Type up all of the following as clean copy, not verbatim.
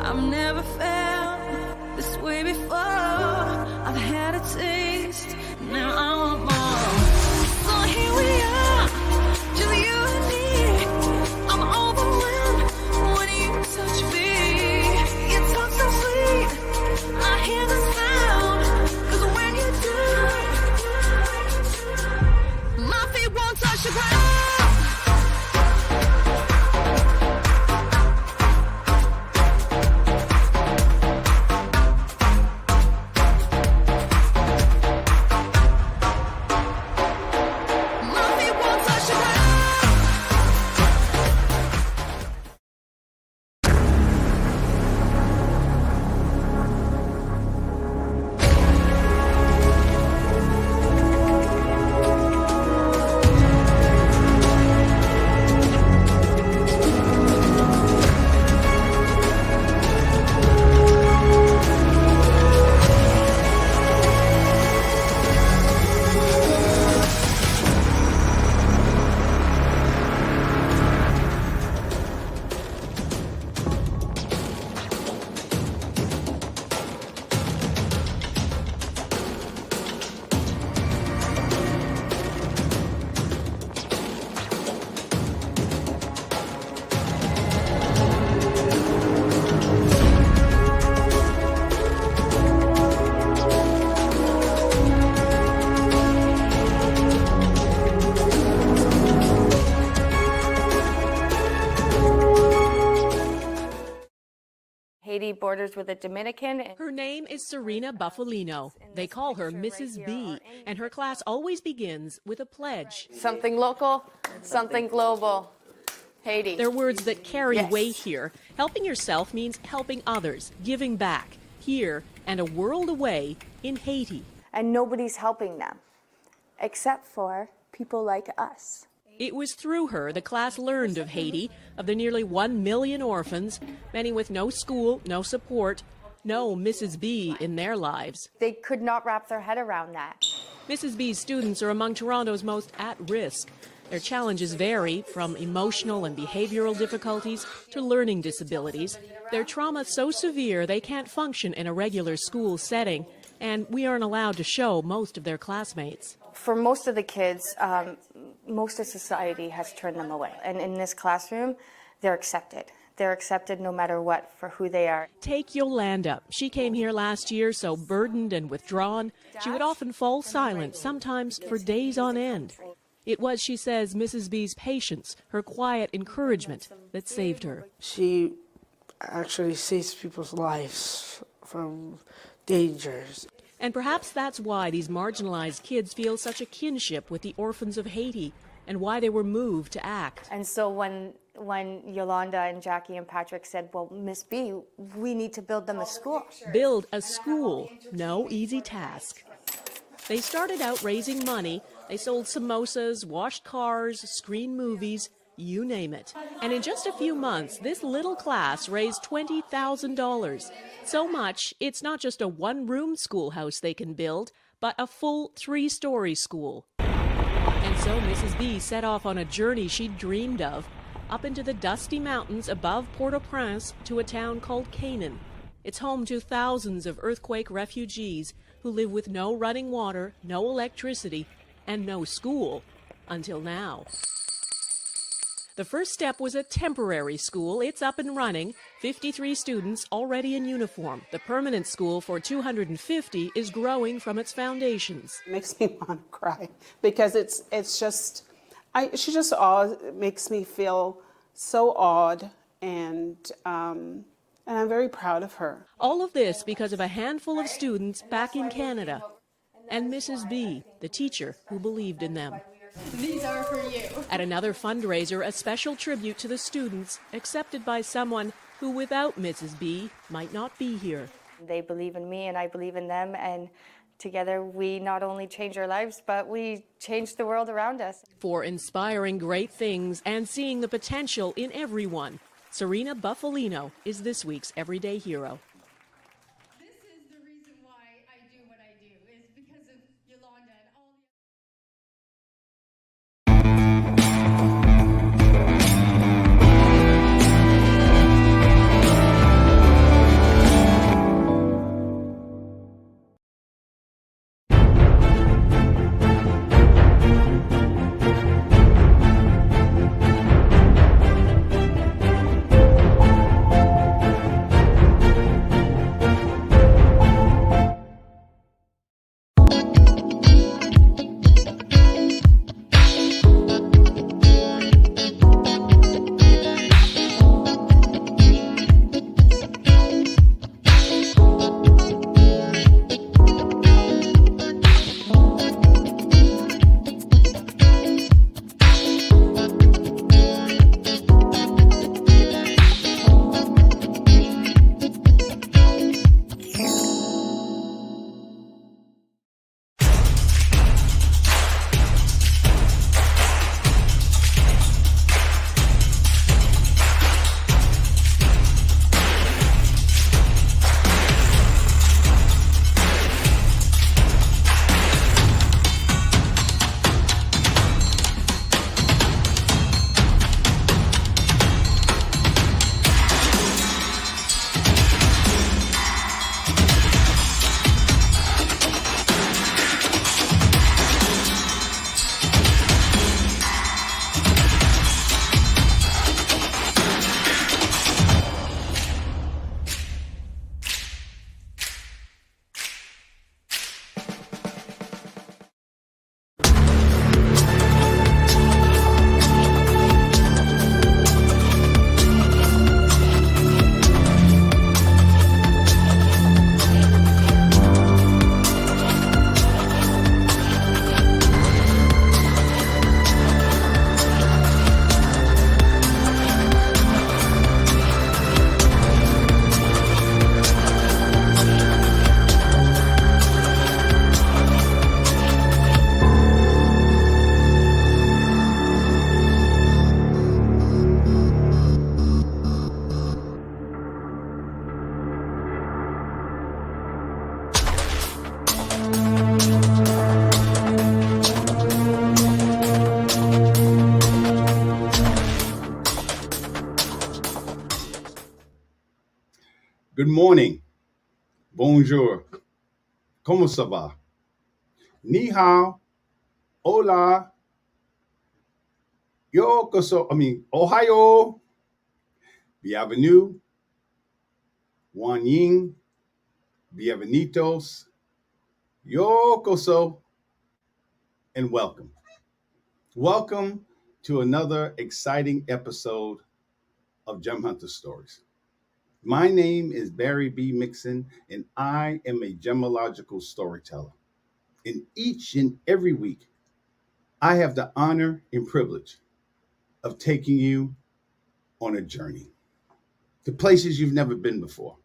I've never felt this way before. I've had a taste, now I want more. So here we are, just you and me. I'm overwhelmed when you touch me. You talk so sweet, I hear the sound. 'Cause when you do, my feet won't touch the ground. Haiti borders with the Dominican. Her name is Serena Buffalino. They call her Mrs. B, and her class always begins with a pledge. Something local, something global. Haiti. They're words that carry Yes. weight here. Helping yourself means helping others, giving back, here and a world away in Haiti. And nobody's helping them, except for people like us. It was through her the class learned of Haiti, of the nearly 1 million orphans, many with no school, no support, no Mrs. B in their lives. They could not wrap their head around that. Mrs. B's students are among Toronto's most at risk. Their challenges vary from emotional and behavioral difficulties to learning disabilities. Their trauma so severe they can't function in a regular school setting, and we aren't allowed to show most of their classmates. For most of the kids, most of society has turned them away. And in this classroom, they're accepted. They're accepted no matter what for who they are. Take Yolanda. She came here last year so burdened and withdrawn, she would often fall silent, sometimes for days on end. It was, she says, Mrs. B's patience, her quiet encouragement, that saved her. She actually saves people's lives from dangers. And perhaps that's why these marginalized kids feel such a kinship with the orphans of Haiti, and why they were moved to act. And so when Yolanda and Jackie and Patrick said, well, Miss B, we need to build them a school. Build a school, no easy task. They started out raising money. They sold samosas, washed cars, screened movies, you name it. And in just a few months, this little class raised $20,000. So much, it's not just a one-room schoolhouse they can build, but a full 3-story school. And so Mrs. B set off on a journey she'd dreamed of, up into the dusty mountains above Port-au-Prince to a town called Canaan. It's home to thousands of earthquake refugees who live with no running water, no electricity, and no school, until now. The first step was a temporary school. It's up and running. 53 students already in uniform. The permanent school for 250 is growing from its foundations. It makes me want to cry because she just makes me feel so awed, and I'm very proud of her. All of this because of a handful of students back in Canada and Mrs. B, the teacher who believed in them. These are for you. At another fundraiser, a special tribute to the students, accepted by someone who, without Mrs. B, might not be here. They believe in me and I believe in them, and together we not only change our lives, but we change the world around us. For inspiring great things and seeing the potential in everyone, Serena Buffalino is this week's Everyday Hero. Good morning. Bonjour. ¿Cómo ça va? Ni hao. Hola. Ohio. Bienvenue. Wan Ying. Bienvenidos. Yokoso. And welcome. Welcome to another exciting episode of Gem Hunter Stories. My name is Barry B. Mixon, and I am a gemological storyteller. And each and every week, I have the honor and privilege of taking you on a journey to places you've never been before,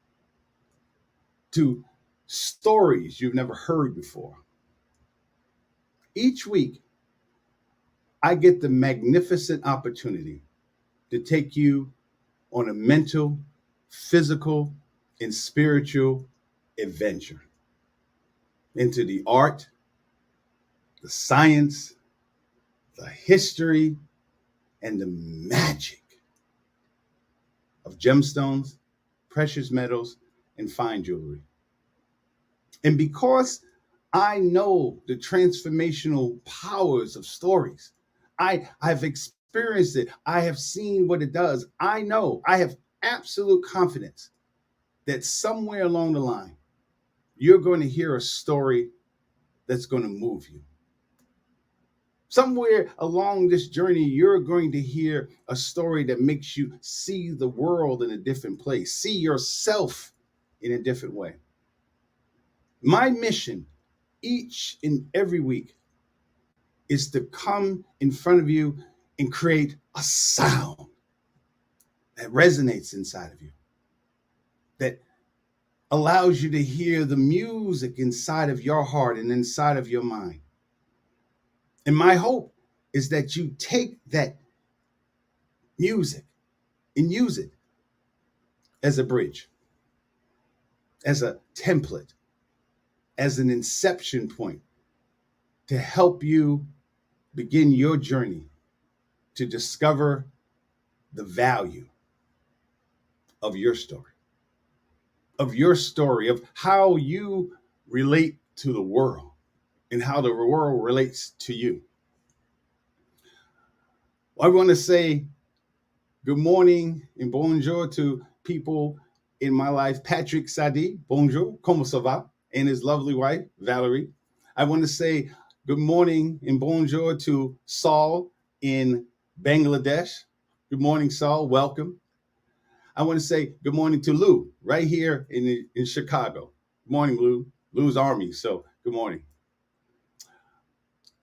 to stories you've never heard before. Each week, I get the magnificent opportunity to take you on a mental, physical, and spiritual adventure into the art, the science, the history, and the magic of gemstones, precious metals, and fine jewelry. And because I know the transformational powers of stories, I've experienced it, I have seen what it does. I know, I have absolute confidence that somewhere along the line, you're going to hear a story that's going to move you. Somewhere along this journey, you're going to hear a story that makes you see the world in a different place, see yourself in a different way. My mission each and every week is to come in front of you and create a sound that resonates inside of you, that allows you to hear the music inside of your heart and inside of your mind. And my hope is that you take that music and use it as a bridge, as a template, as an inception point to help you begin your journey to discover the value of your story, of how you relate to the world and how the world relates to you. I want to say good morning and bonjour to people in my life. Patrick Sadi, bonjour, comment ça va? And his lovely wife, Valerie. I want to say good morning and bonjour to Saul in Bangladesh. Good morning, Saul. Welcome. I want to say good morning to Lou right here in Chicago. Good morning, Lou. Lou's Army. So good morning.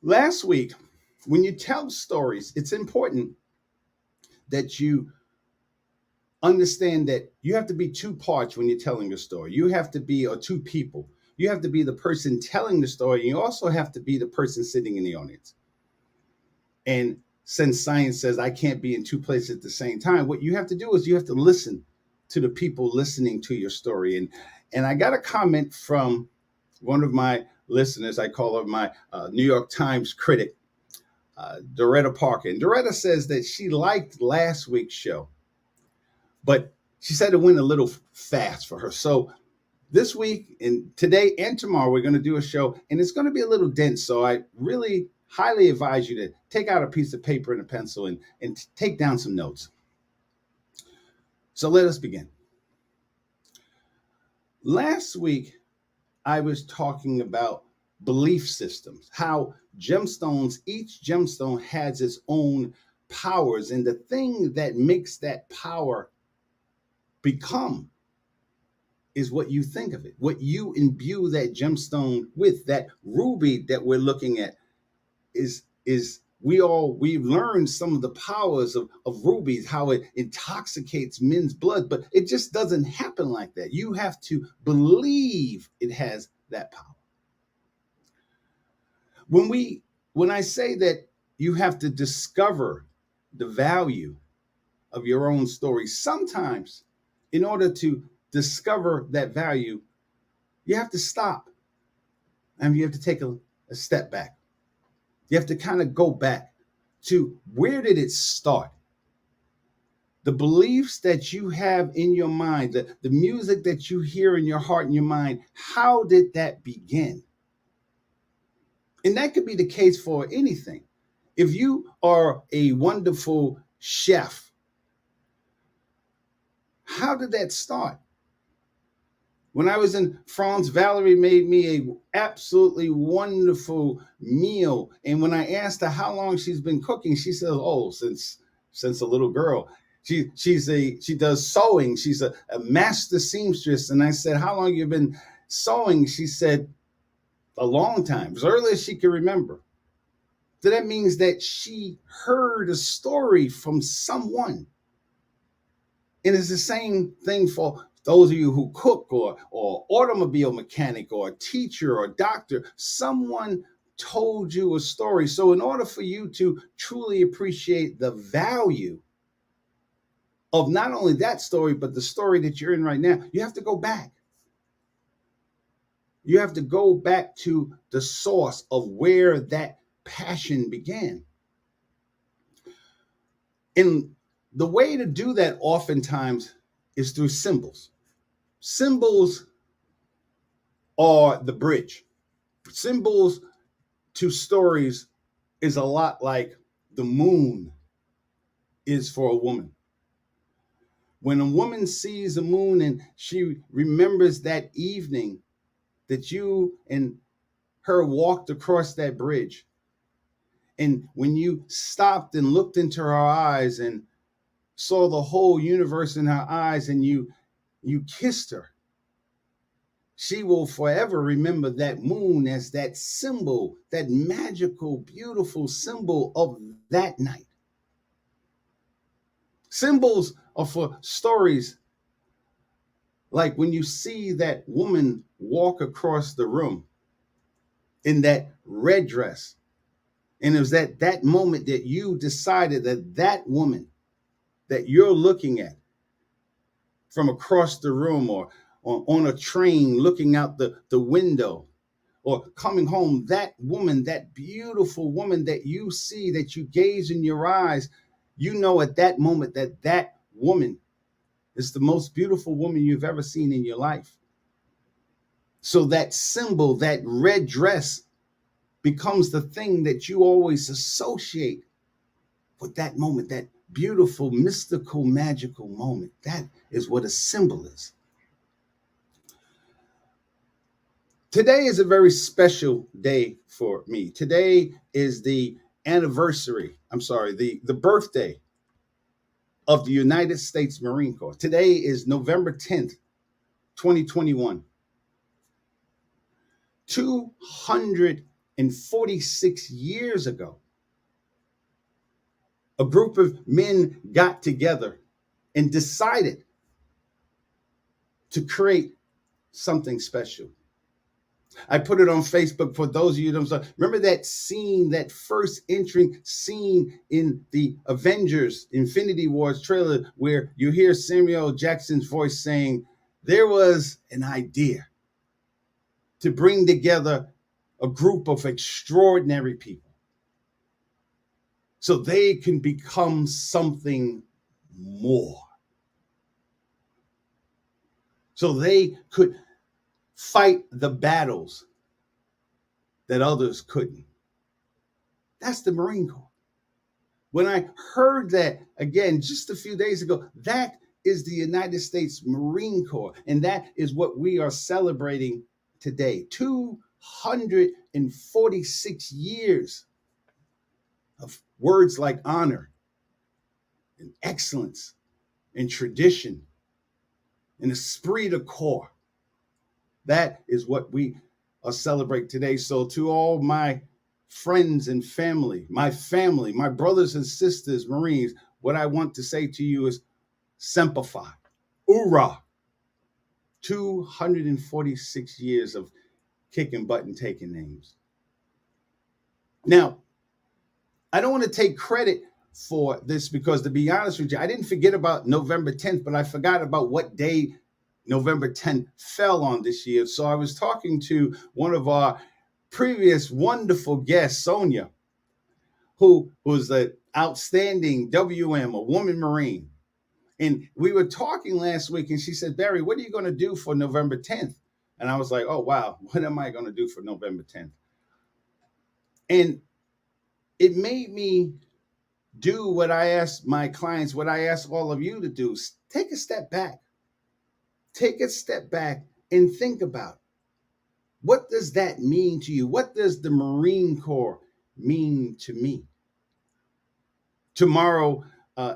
Last week, when you tell stories, it's important that you understand that you have to be two parts when you're telling a story. You have to be, or two people. You have to be the person telling the story, and you also have to be the person sitting in the audience. And since science says I can't be in two places at the same time, what you have to do is you have to listen to the people listening to your story. And I got a comment from one of my listeners. I call her my New York Times critic, Doretta Parker. And Doretta says that she liked last week's show, but she said it went a little fast for her. So this week and today and tomorrow, we're going to do a show, and it's going to be a little dense. So I really highly advise you to take out a piece of paper and a pencil and take down some notes. So let us begin. Last week, I was talking about belief systems, how gemstones, each gemstone has its own powers, and the thing that makes that power become is what you think of it, what you imbue that gemstone with. That ruby that we're looking at is we've learned some of the powers of rubies, how it intoxicates men's blood, but it just doesn't happen like that. You have to believe it has that power. When I say that you have to discover the value of your own story, sometimes in order to discover that value, you have to stop and you have to take a step back. You have to kind of go back to, where did it start? the beliefs that you have in your mind, the music that you hear in your heart and your mind, how did that begin? And that could be the case for anything. If you are a wonderful chef, how did that start? When I was in France, Valerie made me a absolutely wonderful meal. And when I asked her how long she's been cooking, she says, "Oh, since a little girl." She does sewing. She's a master seamstress. And I said, "How long you been sewing?" She said, "A long time, as early as she can remember." So that means that she heard a story from someone. And it's the same thing for those of you who cook or automobile mechanic or a teacher or a doctor. Someone told you a story. So in order for you to truly appreciate the value of not only that story, but the story that you're in right now, you have to go back. You have to go back to the source of where that passion began. And the way to do that oftentimes is through symbols. Symbols are the bridge. Symbols to stories is a lot like the moon is for a woman. When a woman sees a moon and she remembers that evening that you and her walked across that bridge, and when you stopped and looked into her eyes and saw the whole universe in her eyes and you kissed her, she will forever remember that moon as that symbol, that magical, beautiful symbol of that night. Symbols are for stories, like when you see that woman walk across the room in that red dress. And it was at that moment that you decided that that woman that you're looking at from across the room or on a train looking out the window or coming home, that woman, that beautiful woman that you see, that you gaze in your eyes, you know at that moment that that woman is the most beautiful woman you've ever seen in your life. So that symbol, that red dress, becomes the thing that you always associate with that moment, that beautiful, mystical, magical moment. That is what a symbol is. Today is a very special day for me. Today is the birthday of the United States Marine Corps. Today is November 10th, 2021. 246 years ago, a group of men got together and decided to create something special. I put it on Facebook for those of you that don't remember that scene, that first entering scene in the Avengers Infinity Wars trailer where you hear Samuel L. Jackson's voice saying, there was an idea to bring together a group of extraordinary people so they can become something more. So they could fight the battles that others couldn't. That's the Marine Corps. When I heard that again just a few days ago, that is the United States Marine Corps. And that is what we are celebrating today. 246 years of words like honor and excellence and tradition and esprit de corps. That is what we are celebrating today. So to all my friends and family, my brothers and sisters, Marines, what I want to say to you is Semper Fi, hoorah. 246 years of kicking butt and taking names. Now, I don't want to take credit for this because, to be honest with you, I didn't forget about November 10th, but I forgot about what day November 10th fell on this year. So I was talking to one of our previous wonderful guests, Sonia, who was an outstanding WM, a woman Marine. And we were talking last week, and she said, Barry, what are you going to do for November 10th? And I was like, oh, wow, what am I going to do for November 10th? And it made me do what I ask my clients, what I ask all of you to do. Take a step back. Take a step back and think about, what does that mean to you? What does the Marine Corps mean to me? Tomorrow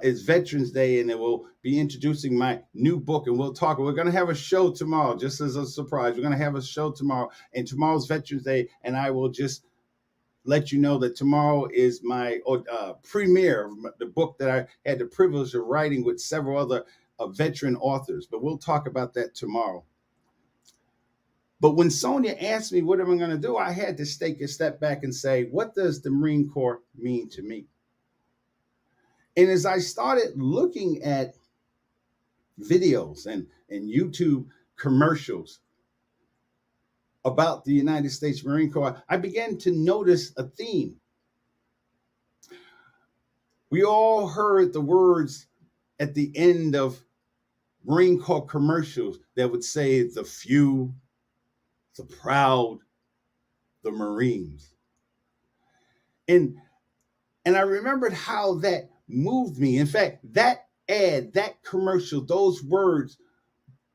is Veterans Day, and it will be introducing my new book, and we'll talk. We're going to have a show tomorrow, just as a surprise. We're going to have a show tomorrow, and tomorrow's Veterans Day, and I will just let you know that tomorrow is my premiere of the book that I had the privilege of writing with several other veteran authors, but we'll talk about that tomorrow. But when Sonia asked me what am I going to do, I had to take a step back and say, what does the Marine Corps mean to me? And as I started looking at videos and YouTube commercials about the United States Marine Corps, I began to notice a theme. We all heard the words at the end of Marine Corps commercials that would say, the few, the proud, the Marines. And I remembered how that moved me. In fact, that ad, that commercial, those words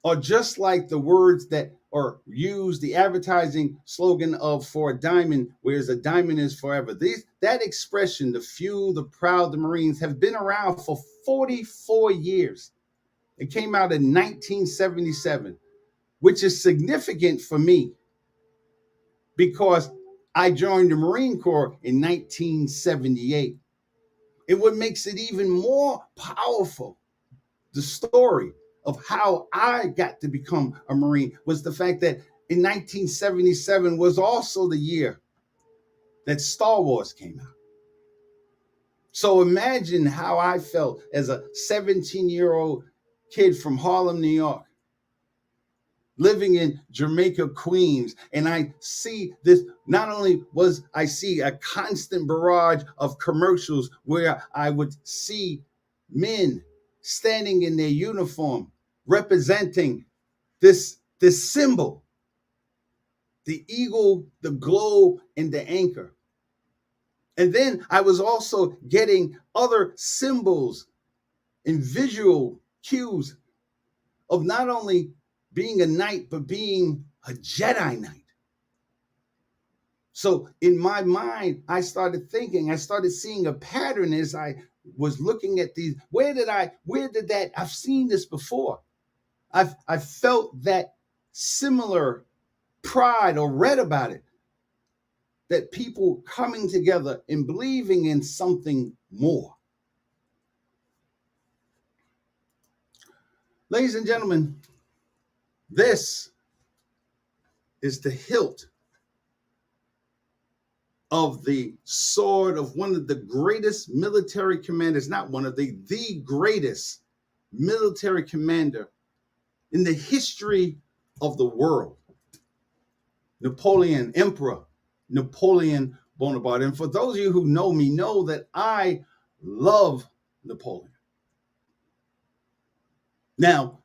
are just like the words that are used, the advertising slogan of for a diamond, whereas a diamond is forever. That expression, the few, the proud, the Marines, have been around for 44 years. It came out in 1977, which is significant for me because I joined the Marine Corps in 1978. And what makes it even more powerful, the story of how I got to become a Marine, was the fact that in 1977 was also the year that Star Wars came out. So imagine how I felt as a 17-year-old kid from Harlem, New York, living in Jamaica, Queens, and I see this. Not only was I see a constant barrage of commercials where I would see men standing in their uniform representing this symbol, the eagle, the globe, and the anchor. And then I was also getting other symbols and visual cues of not only being a knight, but being a Jedi Knight. So in my mind, I started thinking, I started seeing a pattern as I was looking at these. Where did that, I've seen this before. I've felt that similar pride or read about it, that people coming together and believing in something more. Ladies and gentlemen, this is the hilt of the sword of one of the greatest military commanders, not one of the greatest military commander in the history of the world, Napoleon, Emperor Napoleon Bonaparte. And for those of you who know me, know that I love Napoleon. Now,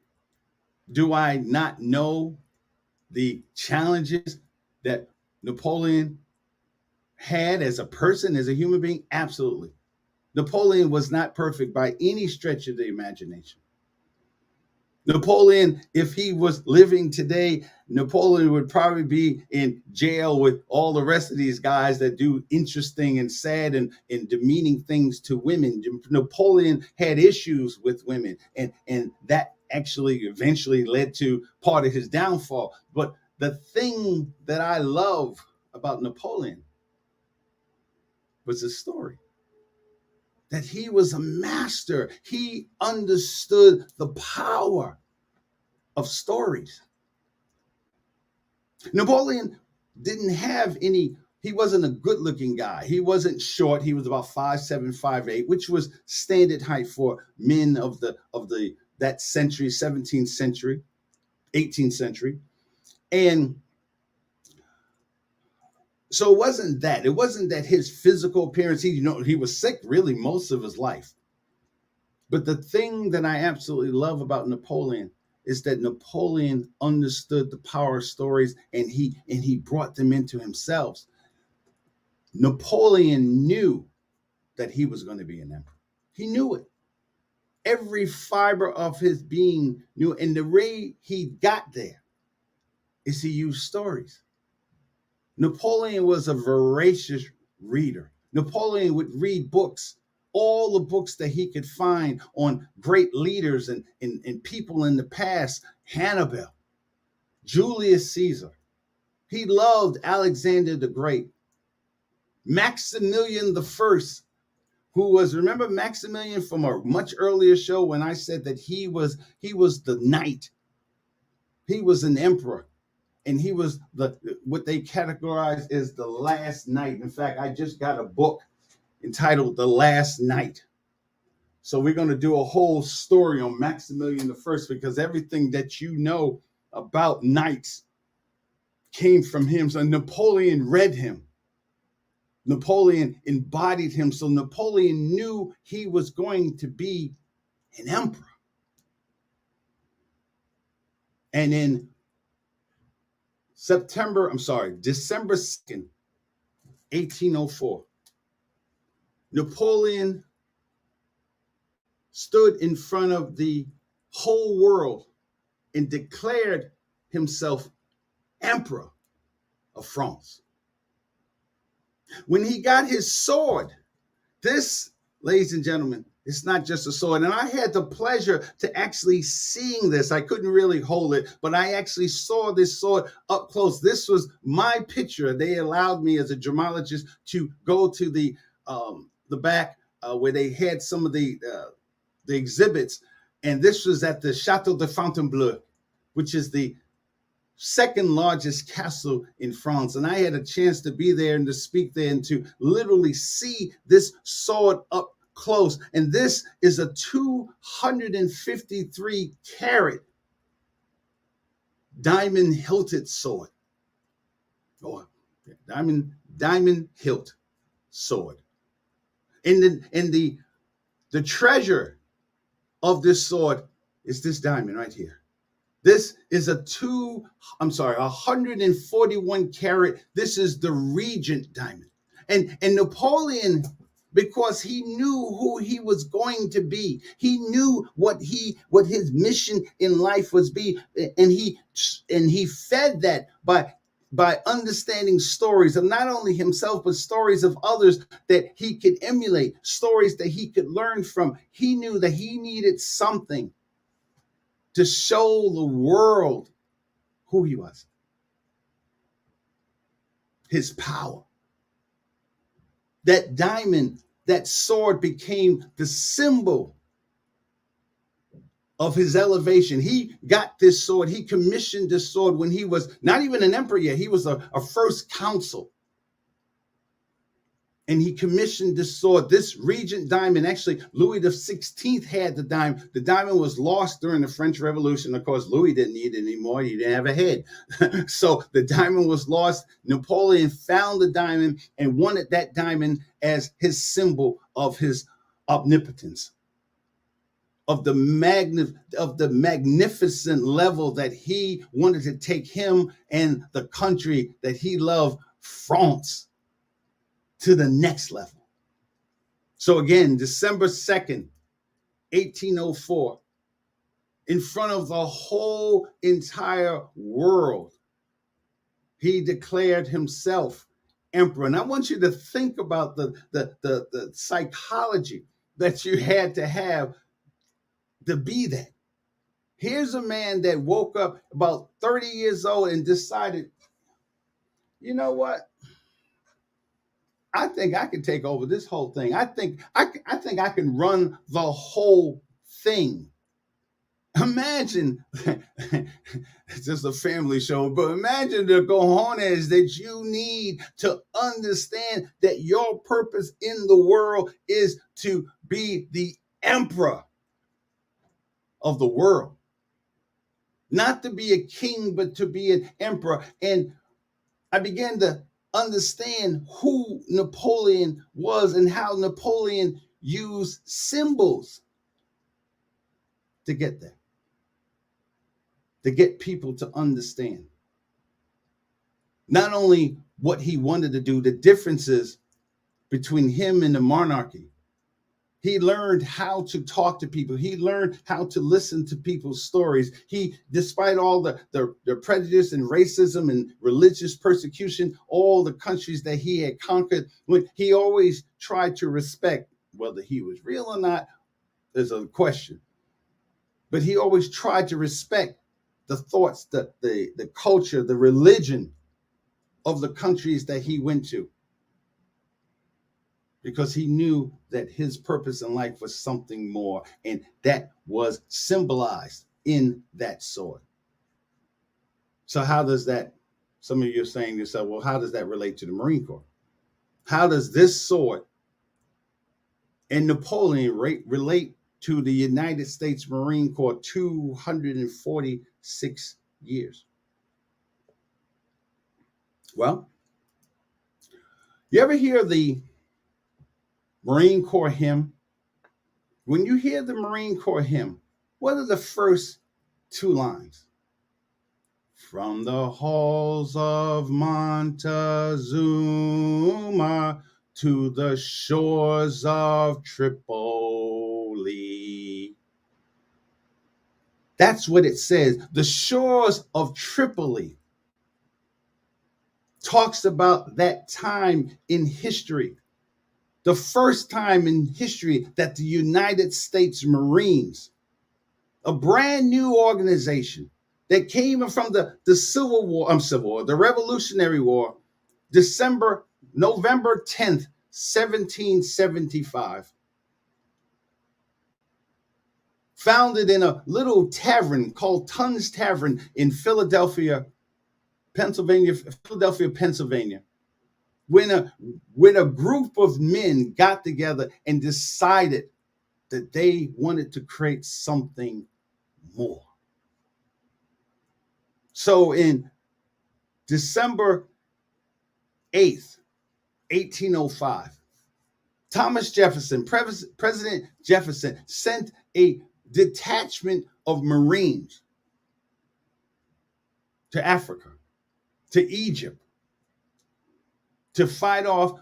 do I not know the challenges that Napoleon had as a person, as a human being? Absolutely. Napoleon was not perfect by any stretch of the imagination. Napoleon, if he was living today, Napoleon would probably be in jail with all the rest of these guys that do interesting and sad and demeaning things to women. Napoleon had issues with women, and that actually eventually led to part of his downfall. But the thing that I love about Napoleon was the story. That he was a master. He understood the power of stories. Napoleon didn't have any, he wasn't a good-looking guy. He wasn't short. He was about 5'7", 5'8", which was standard height for men of that century, 17th century, 18th century. And so it wasn't that his physical appearance, he was sick really most of his life. But the thing that I absolutely love about Napoleon is that Napoleon understood the power of stories, and he brought them into himself. Napoleon knew that he was going to be an emperor. He knew it. Every fiber of his being knew, and the way he got there is he used stories. Napoleon was a voracious reader. Napoleon would read books, all the books that he could find on great leaders and people in the past. Hannibal, Julius Caesar. He loved Alexander the Great. Maximilian the First, who was, remember Maximilian from a much earlier show when I said that he was the knight. He was an emperor. And he was what they categorize as the last knight. In fact, I just got a book entitled The Last Knight. So we're going to do a whole story on Maximilian the First, because everything that you know about knights came from him. So Napoleon read him. Napoleon embodied him. So Napoleon knew he was going to be an emperor. And in December 2nd, 1804, Napoleon stood in front of the whole world and declared himself Emperor of France. When he got his sword, this, ladies and gentlemen, it's not just a sword. And I had the pleasure to actually seeing this. I couldn't really hold it, but I actually saw this sword up close. This was my picture. They allowed me as a gemologist to go to the back where they had some of the exhibits. And this was at the Chateau de Fontainebleau, which is the second largest castle in France. And I had a chance to be there and to speak there and to literally see this sword up close. And this is a 253 carat diamond hilted sword. Oh, diamond hilt sword. And the treasure of this sword is this diamond right here. This is a 141 carat. This is the Regent diamond. And Napoleon, because he knew who he was going to be, he knew what his mission in life was be, and he fed that by understanding stories of not only himself, but stories of others that he could emulate, stories that he could learn from. He knew that he needed something to show the world who he was, his power. That diamond, that sword became the symbol of his elevation. He got this sword. He commissioned this sword when he was not even an emperor yet. He was a first consul. And he commissioned this sword, this Regent diamond. Actually, Louis XVI had the diamond. The diamond was lost during the French Revolution. Of course, Louis didn't need it anymore. He didn't have a head. So the diamond was lost. Napoleon found the diamond and wanted that diamond as his symbol of his omnipotence, of the magnificent level that he wanted to take him and the country that he loved, France, to the next level. So again, December 2nd, 1804, in front of the whole entire world, he declared himself emperor. And I want you to think about the psychology that you had to have to be that. Here's a man that woke up about 30 years old and decided, you know what? I think I can take over this whole thing. I think I can run the whole thing. Imagine, it's just a family show, but imagine the cojones that you need to understand that your purpose in the world is to be the emperor of the world. Not to be a king, but to be an emperor. And I began to understand who Napoleon was and how Napoleon used symbols to get there, to get people to understand not only what he wanted to do, the differences between him and the monarchy. He learned how to talk to people. He learned how to listen to people's stories. He, despite all the prejudice and racism and religious persecution, all the countries that he had conquered, he always tried to respect, whether he was real or not, there's a question. But he always tried to respect the thoughts, the culture, the religion of the countries that he went to, because he knew that his purpose in life was something more, and that was symbolized in that sword. So how does that, some of you are saying to yourself, well, how does that relate to the Marine Corps? How does this sword and Napoleon relate to the United States Marine Corps 246 years? Well, you ever hear the Marine Corps hymn? When you hear the Marine Corps hymn, what are the first two lines? From the halls of Montezuma to the shores of Tripoli. That's what it says. The shores of Tripoli talks about that time in history. The first time in history that the United States Marines, a brand new organization that came from the the Revolutionary War, November 10th, 1775, founded in a little tavern called Tunn's Tavern in Philadelphia, Pennsylvania, when a group of men got together and decided that they wanted to create something more. So in December 8th, 1805, President Jefferson sent a detachment of Marines to Africa, to Egypt, to fight off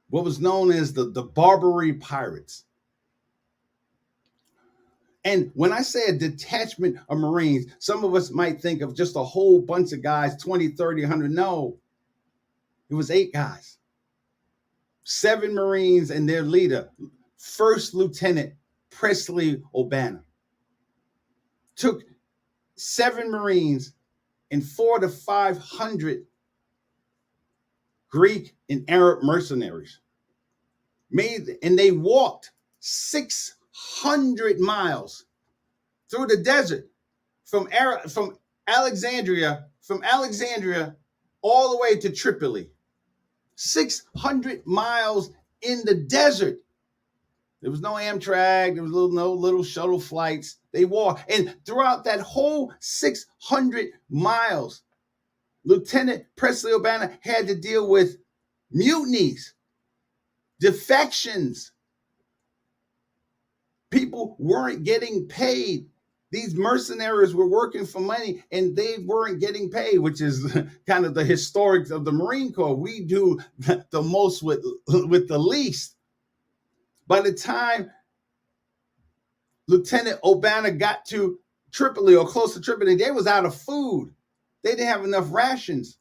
what was known as the Barbary pirates. And when I say a detachment of Marines, some of us might think of just a whole bunch of guys, 20, 30, 100. No, it was 8 guys, 7 Marines and their leader, First Lieutenant Presley O'Banner. Took 7 Marines and 400 to 500 Greek and Arab mercenaries. And they walked 600 miles through the desert from Alexandria all the way to Tripoli. 600 miles in the desert. There was no Amtrak. There was no little shuttle flights. They walked. And throughout that whole 600 miles, Lieutenant Presley O'Banner had to deal with mutinies, defections. People weren't getting paid. These mercenaries were working for money and they weren't getting paid, which is kind of the historics of the Marine Corps. We do the most with the least. By the time Lieutenant O'Banner got to Tripoli or close to Tripoli, they was out of food. They didn't have enough rations.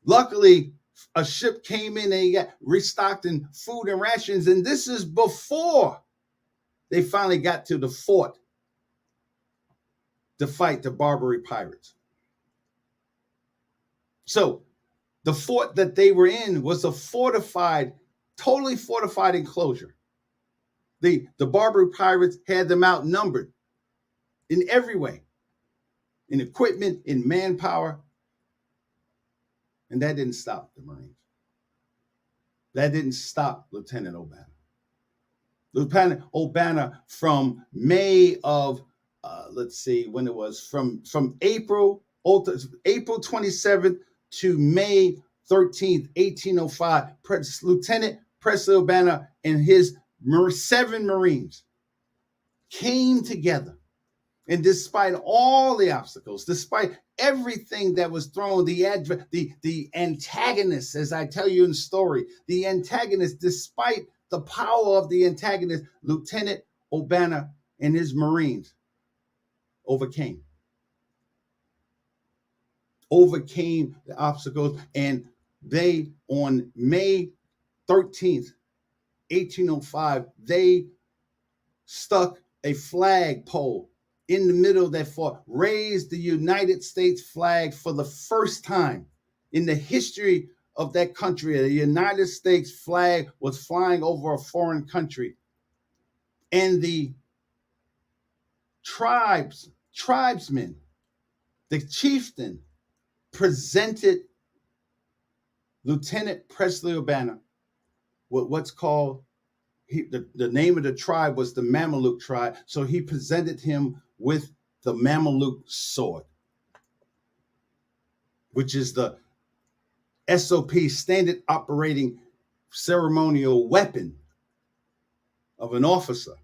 Luckily, a ship came in and they got restocked in food and rations. And this is before they finally got to the fort to fight the Barbary pirates. So the fort that they were in was a totally fortified enclosure. The Barbary pirates had them outnumbered in every way, in equipment, in manpower. And that didn't stop the Marines. That didn't stop Lieutenant O'Banner. Lieutenant O'Banner from May of, when it was, from April 27th to May 13th, 1805, Lieutenant Presley O'Banner and his 7 Marines came together And despite all the obstacles, despite everything that was thrown, the antagonist, as I tell you in the story, the antagonist, despite the power of the antagonist, Lieutenant Obana and his Marines overcame the obstacles. And they, on May 13th, 1805, they stuck a flagpole in the middle of that fort, raised the United States flag for the first time in the history of that country. The United States flag was flying over a foreign country. And the tribesmen, the chieftain, presented Lieutenant Presley Obana with what's called, the name of the tribe was the Mameluke tribe. So he presented him with the Mameluke sword, which is the SOP, standard operating ceremonial weapon of an officer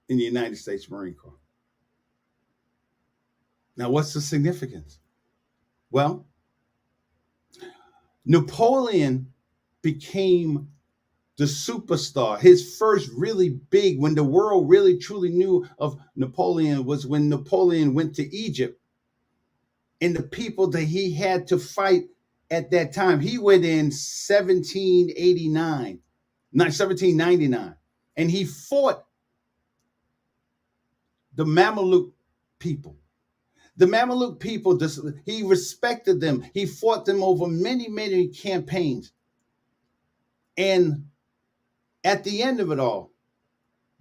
in the United States Marine Corps. Now, what's the significance? Well, Napoleon became the superstar. His first really big, when the world really truly knew of Napoleon, was when Napoleon went to Egypt. And the people that he had to fight at that time, he went in 1799, and he fought the Mameluke people. The Mameluke people, he respected them. He fought them over many, many campaigns. And at the end of it all,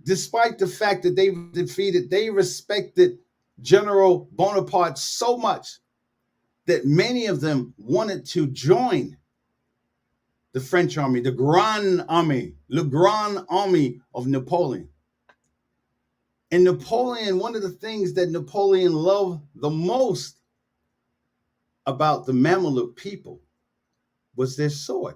despite the fact that they were defeated, they respected General Bonaparte so much that many of them wanted to join the French army, the Grand Army, Le Grand Army of Napoleon. And Napoleon, one of the things that Napoleon loved the most about the Mameluke people was their sword.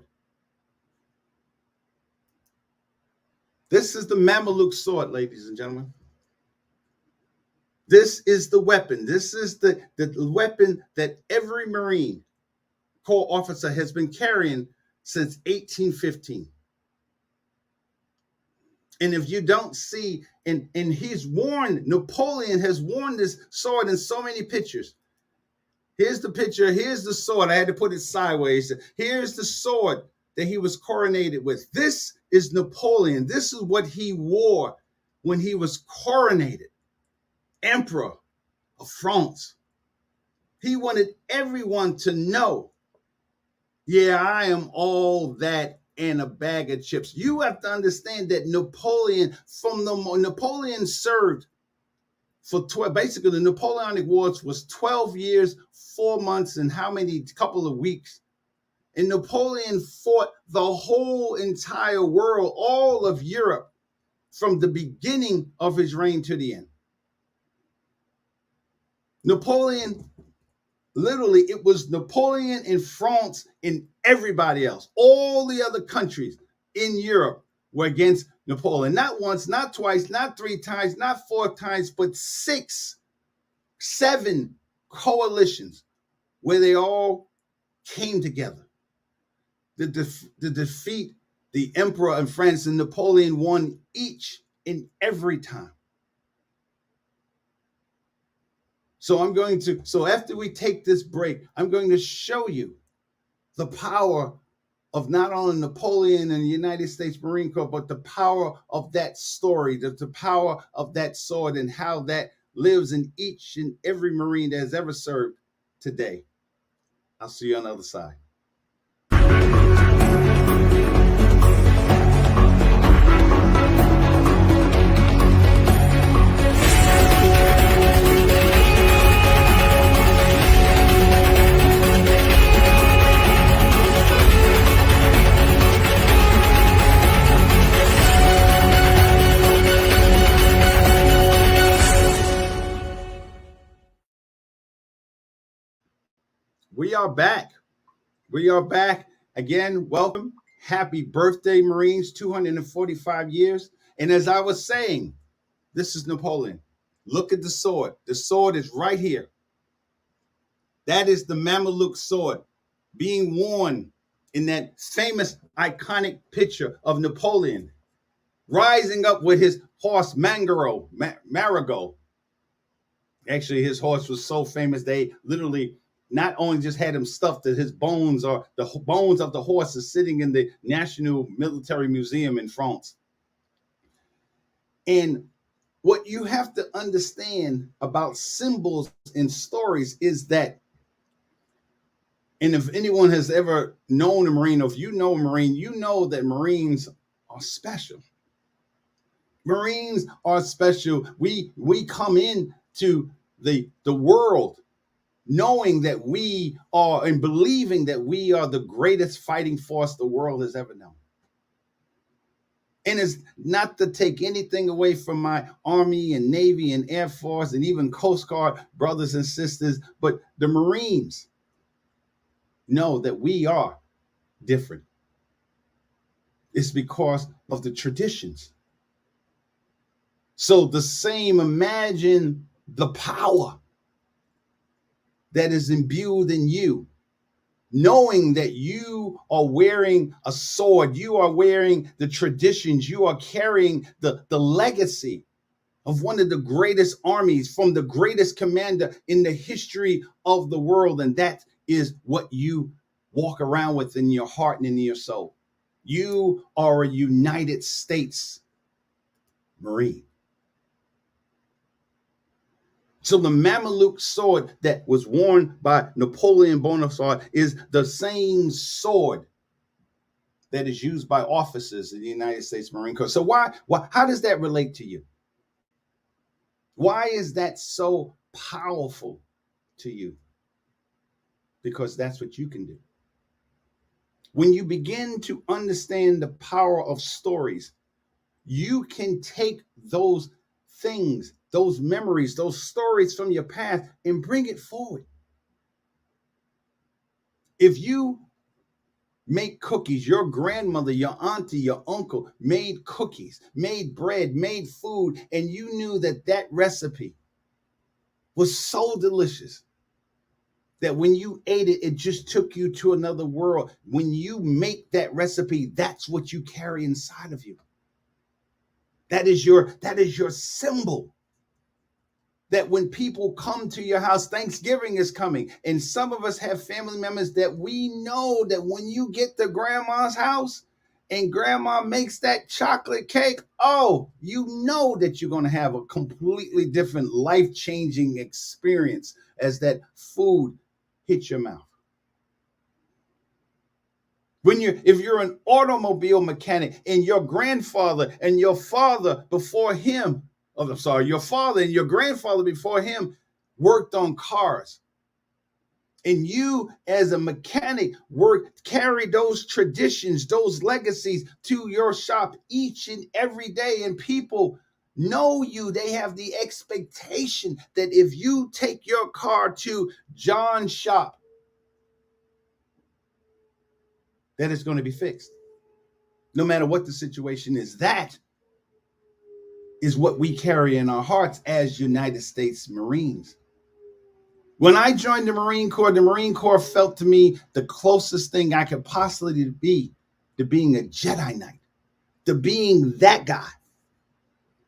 This is the Mameluke sword, ladies and gentlemen. This is the weapon. This is the weapon that every Marine Corps officer has been carrying since 1815. And if you don't see, and Napoleon has worn this sword in so many pictures. Here's the picture. Here's the sword. I had to put it sideways. Here's the sword that he was coronated with. This is Napoleon. This is what he wore when he was coronated Emperor of France. He wanted everyone to know, yeah, I am all that and a bag of chips. You have to understand that Napoleon served for basically the Napoleonic Wars was 12 years, 4 months, and couple of weeks. And Napoleon fought the whole entire world, all of Europe, from the beginning of his reign to the end. Napoleon, literally, it was Napoleon in France and everybody else. All the other countries in Europe were against Napoleon. Not once, not twice, not 3 times, not 4 times, but 6, 7 coalitions where they all came together to defeat the Emperor in France, and Napoleon won each and every time. So after we take this break, I'm going to show you the power of not only Napoleon and the United States Marine Corps, but the power of that story, the power of that sword, and how that lives in each and every Marine that has ever served today. I'll see you on the other side. We are back. We are back again. Welcome. Happy birthday, Marines, 245 years. And as I was saying, this is Napoleon. Look at the sword. The sword is right here. That is the Mameluke sword being worn in that famous iconic picture of Napoleon rising up with his horse Marigot. Actually, his horse was so famous they literally not only just had him stuffed that his bones or the bones of the horse is sitting in the National Military Museum in France. And what you have to understand about symbols and stories is that, and if anyone has ever known a Marine, or if you know a Marine, you know that Marines are special. Marines are special. We come into the world knowing that we are and believing that we are the greatest fighting force the world has ever known. And it's not to take anything away from my Army and Navy and Air Force and even Coast Guard brothers and sisters, but the Marines know that we are different. It's because of the traditions. So the same, imagine the power that is imbued in you, knowing that you are wearing a sword, you are wearing the traditions, you are carrying the legacy of one of the greatest armies from the greatest commander in the history of the world. And that is what you walk around with in your heart and in your soul. You are a United States Marine. So the Mameluke sword that was worn by Napoleon Bonaparte is the same sword that is used by officers in the United States Marine Corps. So how does that relate to you? Why is that so powerful to you? Because that's what you can do. When you begin to understand the power of stories, you can take those things, those memories, those stories from your past and bring it forward. If you make cookies, your grandmother, your auntie, your uncle made cookies, made bread, made food, and you knew that that recipe was so delicious that when you ate it, it just took you to another world. When you make that recipe, that's what you carry inside of you. That is your symbol. That when people come to your house, Thanksgiving is coming, and some of us have family members that we know that when you get to grandma's house and grandma makes that chocolate cake, oh, you know that you're going to have a completely different life-changing experience as that food hits your mouth. If you're an automobile mechanic and your grandfather and your father before him, your father and your grandfather before him worked on cars, and you as a mechanic carry those traditions, those legacies to your shop each and every day, and people know you. They have the expectation that if you take your car to John's shop, that it's going to be fixed. No matter what the situation is, that is what we carry in our hearts as United States Marines. When I joined the Marine Corps felt to me the closest thing I could possibly be to being a Jedi Knight, to being that guy,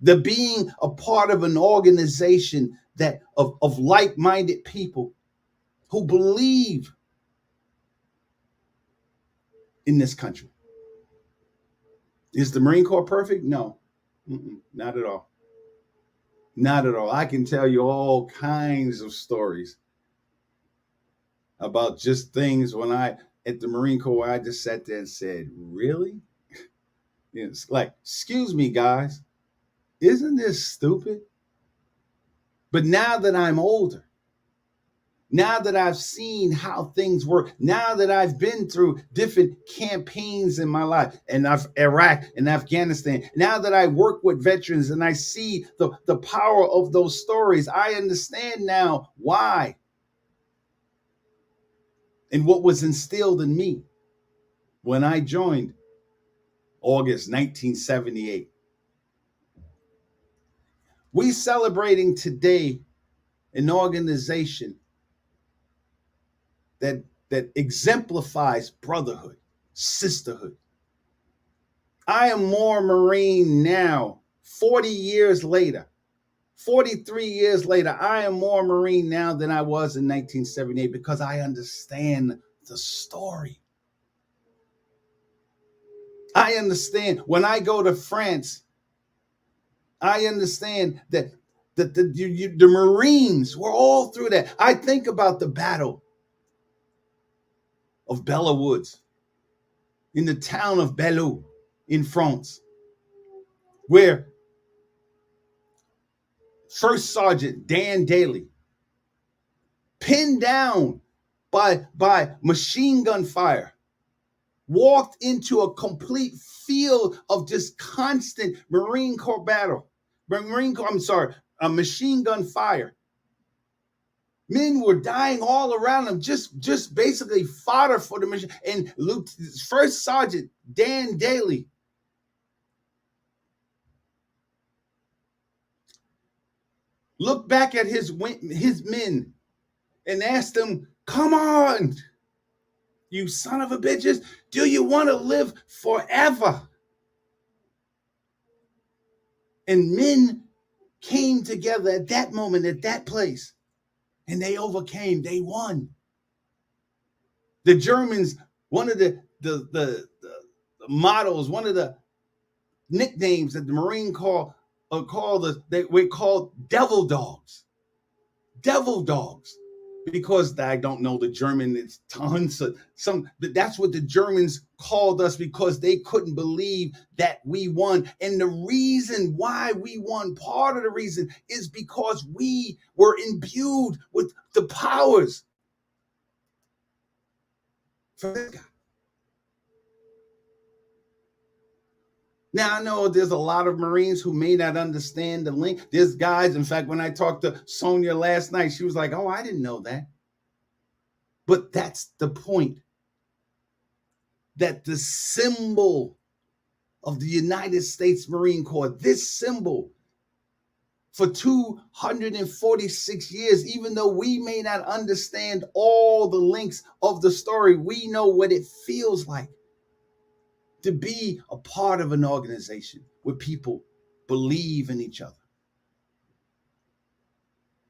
to being a part of an organization that of like-minded people who believe in this country. Is the Marine Corps perfect? No, not at all. Not at all. I can tell you all kinds of stories about just things when at the Marine Corps, I just sat there and said, really? It's like, excuse me, guys, isn't this stupid? But now that I'm older, now that I've seen how things work, now that I've been through different campaigns in my life, and Iraq and Afghanistan, now that I work with veterans and I see the power of those stories, I understand now why and what was instilled in me when I joined August 1978. We celebrating today an organization that exemplifies brotherhood, sisterhood. I am more Marine now, 40 years later, 43 years later. I am more Marine now than I was in 1978 because I understand the story. I understand when I go to France, I understand that the Marines were all through that. I think about the Battle of Bella Woods in the town of Belleau in France, where First Sergeant Dan Daly, pinned down by machine gun fire, walked into a complete field of just constant Marine Corps battle. A machine gun fire. Men were dying all around him, just basically fodder for the mission. And First Sergeant Dan Daly looked back at his men and asked them, "Come on, you son of a bitches, do you want to live forever?" And men came together at that moment, at that place, and they overcame. They won. The Germans, one of the mottos, one of the nicknames that the Marine Corps we call devil dogs. Devil dogs. Because I don't know the German, it's tons of some, but that's what the Germans called us because they couldn't believe that we won. And the reason why we won, part of the reason is because we were imbued with the powers. For this guy. Now, I know there's a lot of Marines who may not understand the link. There's guys, in fact, when I talked to Sonia last night, she was like, "Oh, I didn't know that." But that's the point. That the symbol of the United States Marine Corps, this symbol, for 246 years, even though we may not understand all the links of the story, we know what it feels like to be a part of an organization where people believe in each other.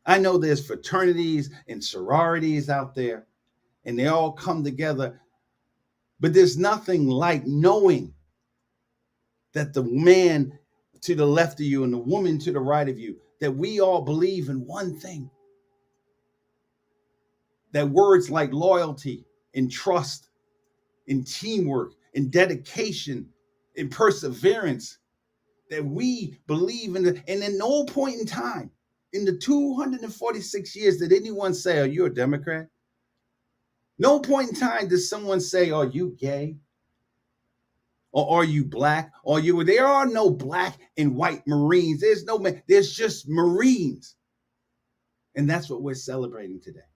I know there's fraternities and sororities out there, and they all come together, but there's nothing like knowing that the man to the left of you and the woman to the right of you, that we all believe in one thing. That words like loyalty and trust and teamwork and dedication and perseverance, that we believe in, and at no point in time in the 246 years did anyone say, "Are you a Democrat?" No point in time did someone say, "Are you gay?" Or "Are you black?" Or there are no black and white Marines. There's just Marines. And that's what we're celebrating today.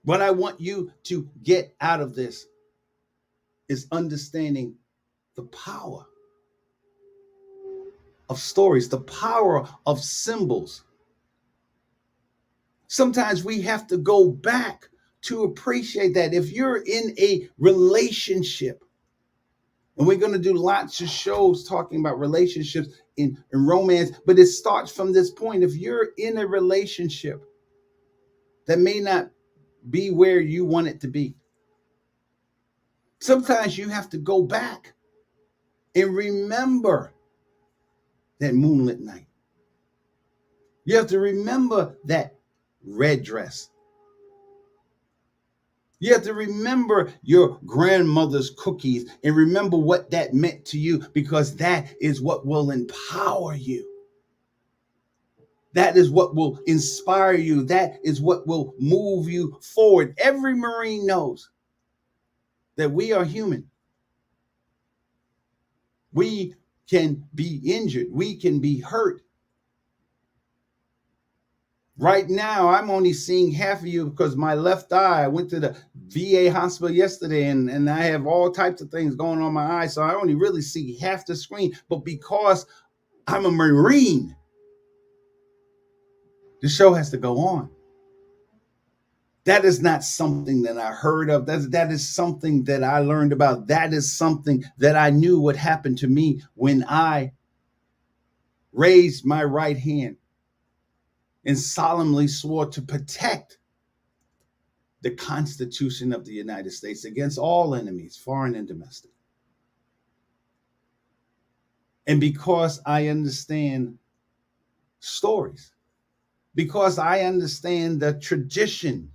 What I want you to get out of this is understanding the power of stories, the power of symbols. Sometimes we have to go back to appreciate that. If you're in a relationship, and we're going to do lots of shows talking about relationships in romance, but it starts from this point. If you're in a relationship that may not be where you want it to be, sometimes you have to go back and remember that moonlit night. You have to remember that red dress. You have to remember your grandmother's cookies and remember what that meant to you, because that is what will empower you. That is what will inspire you. That is what will move you forward. Every Marine knows that we are human. We can be injured. We can be hurt. Right now, I'm only seeing half of you because my left eye, I went to the VA hospital yesterday and I have all types of things going on my eye. So I only really see half the screen. But because I'm a Marine. The show has to go on. That is not something that I heard of. That is something that I learned about. That is something that I knew would happen to me when I raised my right hand and solemnly swore to protect the Constitution of the United States against all enemies, foreign and domestic. And because I understand stories, because I understand the tradition,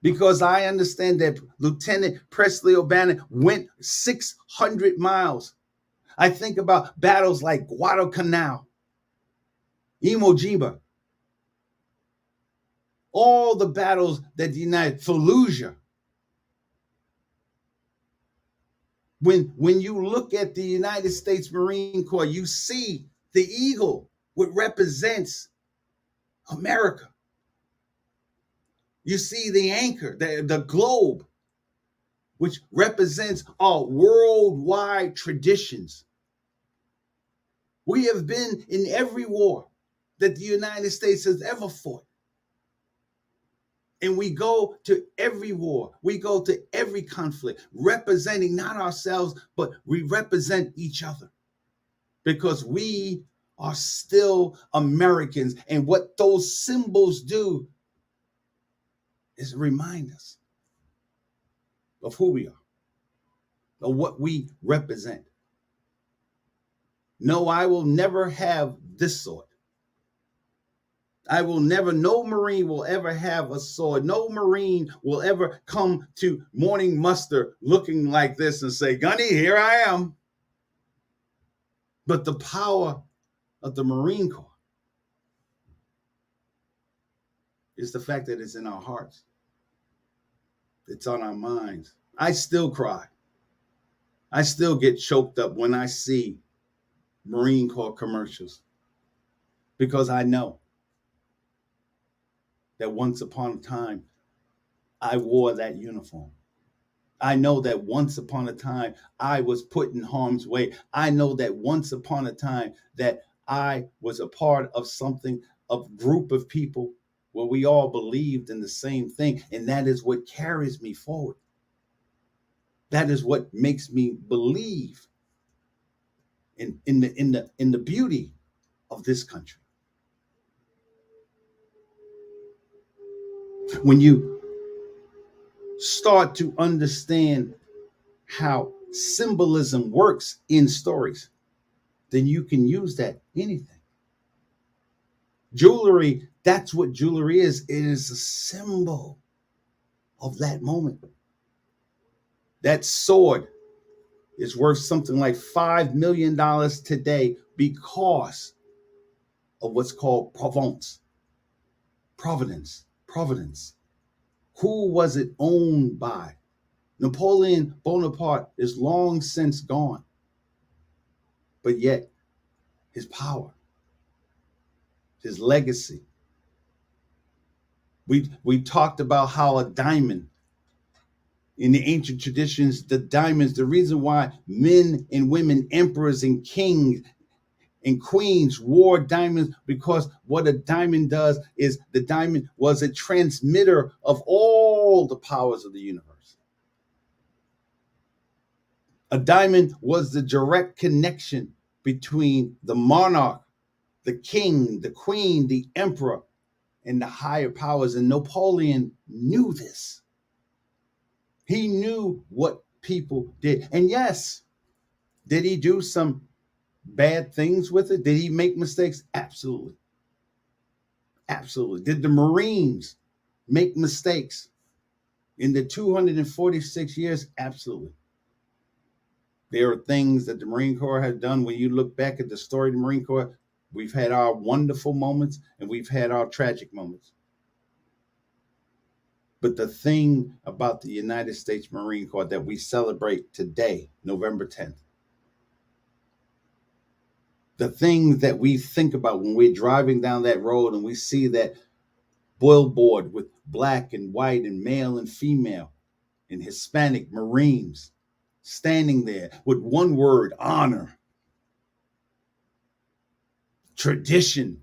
because I understand that Lieutenant Presley O'Bannon went 600 miles. I think about battles like Guadalcanal, Iwo Jima, all the battles that united Fallujah. When you look at the United States Marine Corps, you see the eagle, what represents America. You see the anchor, the globe, which represents our worldwide traditions. We have been in every war that the United States has ever fought. And we go to every war, we go to every conflict, representing not ourselves, but we represent each other because we are still Americans. And what those symbols do is remind us of who we are, of what we represent. No, I will never have this sword. I will never, no Marine will ever have a sword. No Marine will ever come to morning muster looking like this and say, Gunny, here I am. But the power of the Marine Corps is the fact that it's in our hearts. It's on our minds. I still cry. I still get choked up when I see Marine Corps commercials because I know that once upon a time, I wore that uniform. I know that once upon a time, I was put in harm's way. I know that once upon a time that I was a part of something, of group of people where we all believed in the same thing. And that is what carries me forward. That is what makes me believe in the beauty of this country. When you start to understand how symbolism works in stories, then you can use that anything. Jewelry, that's what jewelry is. It is a symbol of that moment. That sword is worth something like $5 million today because of what's called Providence. Who was it owned by? Napoleon Bonaparte is long since gone, but yet his power, his legacy. We talked about how a diamond, in the ancient traditions, the diamonds, the reason why men and women, emperors and kings and queens wore diamonds, because what a diamond does is the diamond was a transmitter of all the powers of the universe. A diamond was the direct connection between the monarch, the king, the queen, the emperor, and the higher powers. And Napoleon knew this. He knew what people did. And yes, did he do some bad things with it? Did he make mistakes? Absolutely. Absolutely. Did the Marines make mistakes in the 246 years? Absolutely. There are things that the Marine Corps has done. When you look back at the story of the Marine Corps, we've had our wonderful moments and we've had our tragic moments. But the thing about the United States Marine Corps that we celebrate today, November 10th, the things that we think about when we're driving down that road and we see that billboard with black and white and male and female and Hispanic Marines standing there with one word, honor. tradition,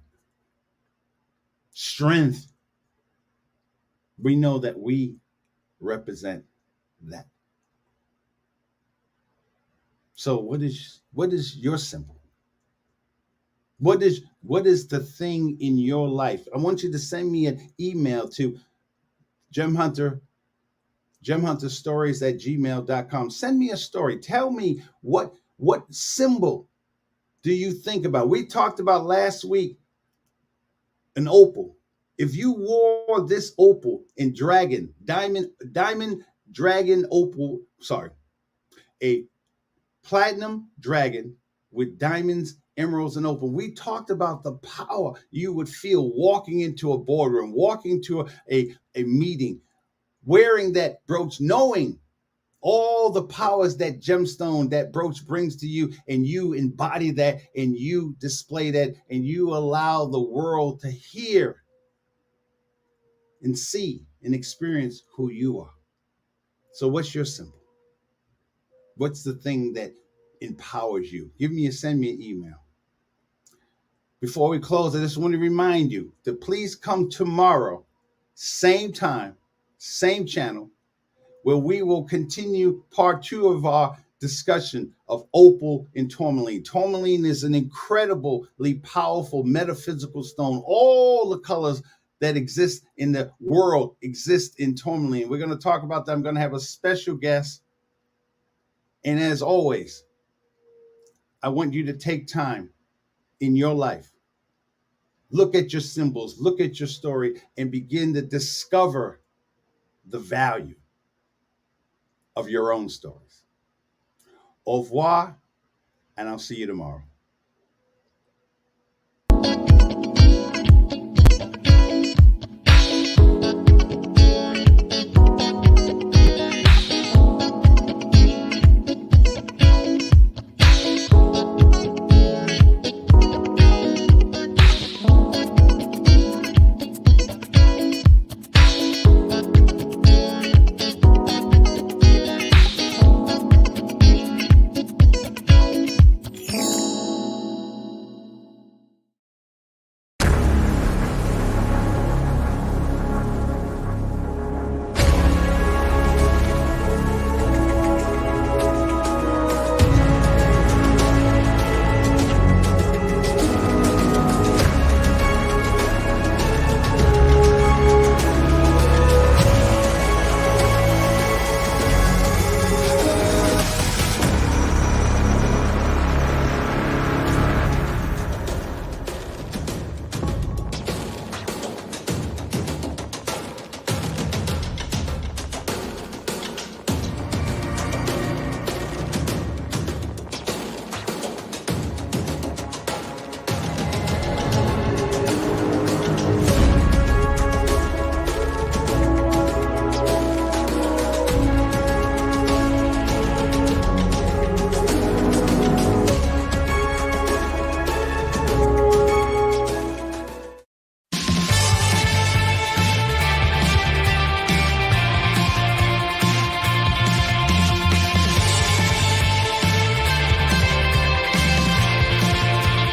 strength. We know that we represent that. So what is your symbol? What is the thing in your life? I want you to send me an email to gemhunterstories@gmail.com. Send me a story. Tell me what symbol do you think about? We talked about last week an opal. If you wore this opal in diamond dragon opal, a platinum dragon with diamonds, emeralds, and opal. We talked about the power you would feel walking into a boardroom, walking to a meeting, wearing that brooch, knowing all the powers that gemstone, that brooch brings to you, and you embody that, and you display that, and you allow the world to hear and see and experience who you are. So what's your symbol? What's the thing that empowers you? Send me an email. Before we close, I just want to remind you to please come tomorrow, same time, same channel, where we will continue part 2 of our discussion of opal and tourmaline. Tourmaline is an incredibly powerful metaphysical stone. All the colors that exist in the world exist in tourmaline. We're going to talk about that. I'm going to have a special guest. And as always, I want you to take time in your life. Look at your symbols, look at your story, and begin to discover the value of your own stories. Au revoir, and I'll see you tomorrow.